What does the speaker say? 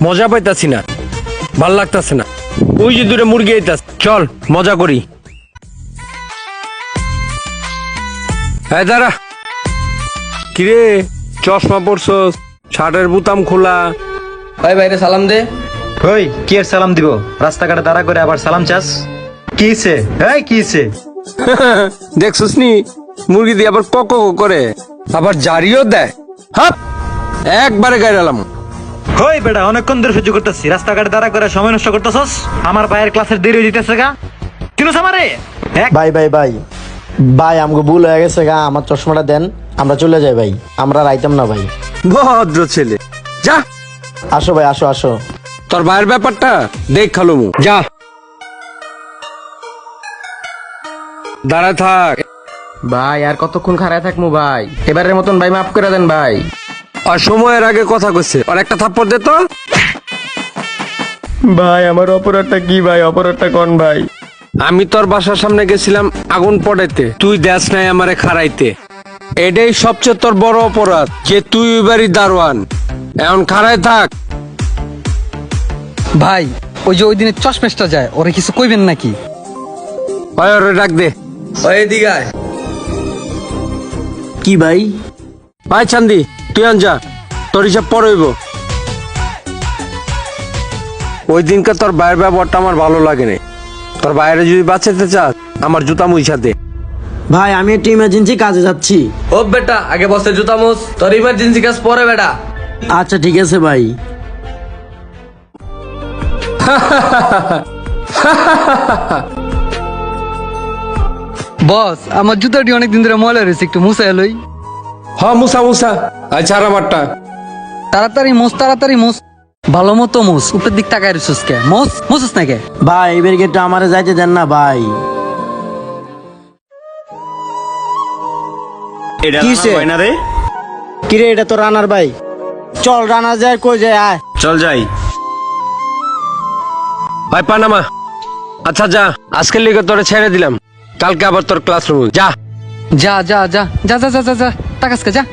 মজা পাইতাছি না, ভাল লাগতাছে না। ওই যে দূরে মুরগি আইতাছে, চল মজা করি। হ্যাঁ দাঁড়া, কিরে চশমা পরছস, শার্টের বুতাম খোলা। ভাই বাইরে সালাম দে। ওই কি আর সালাম দিব? রাস্তাঘাটে দাঁড়া করে আবার সালাম চাস? কিছে এই কিছে? দেখছস নি মুরগি দিয়ে আবার কক করে, আবার জারিও দেয়। হাপ, একবারে গাইরালাম। ওই বেটা অনেকক্ষণ ধরে সহ্য করতেছি, রাস্তাঘাটে দাঁড়া করে সময় নষ্ট করতেছস। আমার ভাইয়ের ক্লাসের দেরি হয়ে যেতেছে গা। চিনোস আমারে? ভাই ভাই ভাই ভাই আমাকে ভুল হয়ে গেছে গা, আমার চশমাটা দেন, আমরা চলে যাই ভাই, আমরা রাইতাম না ভাই। ভদ্র ছেলে, যা। আসো ভাই, আসো আসো। তোর ভাইয়ের ব্যাপারটা দেখ খালো মু, যা দাঁড়া থাক। ভাই আর কতক্ষণ খাড়ায় থাকবো ভাই? এবারের মতন ভাই মাফ করে দেন ভাই। আর সময়ের আগে কথা কইছে, আর একটা থাপ্পড় দে তো। ভাই আমার অপরাধটা কি ভাই? অপরাধটা কোন ভাই? আমি তোর বাসার সামনে গেছিলাম আগুন পড়াইতে, তুই দেশ নাই আমারে খাড়াইতে। এটাই সবচেয়ে তোর বড় অপরাধ, যে তুই এবারই দারোয়ান। এখন খাড়াই থাক। ভাই ওই যে ওই দিনের চশমেশটা যায়, ওরা কিছু কইবেন নাকি? ওই ওরে ডাক দে। ওই এদিকে আয়। কি ভাই? ভাই চান্দি, তুই আন যা, তোর হিসাব পরে হইব। ওই দিনকে তোর ভাইয়ের ব্যবহারটা আমার ভালো লাগে না। তোর বাইরে যদি বাঁচাতে চাস, আমার জুতা মুইসা দে। ভাই আমি একটা ইমার্জেন্সি কাজে যাচ্ছি। ও বেটা আগে বসে জুতা মোস, তোর ইমার্জেন্সি কাজ পরে বেটা। আচ্ছা ঠিক আছে ভাই। বস আমার জুতাটি অনেকদিন ধরে ময়লা রয়েছে, একটু মুছে এলোই। হ মুসা মুসা, আচ্ছা আর আমারটা। তাড়াতাড়ি মোস, তাড়াতাড়ি মোস, ভালো মতো মোস। উপরের দিক তাকায় রয়েছিস কে? মোস মোসস না কে? ভাই এবার একটু আমারে যাইতে দেন না ভাই। কিসে? কিরে এটা তো রানার ভাই। চল রানা যায়, কই যায় আয়। চল যাই। ভাই পানামা, আচ্ছা যা, আজকের লিগে তোরে ছেড়ে দিলাম, কালকে আবার তোর ক্লাসরুম যা। যা যা যা যা যা যা যা, টাকাসকে যা।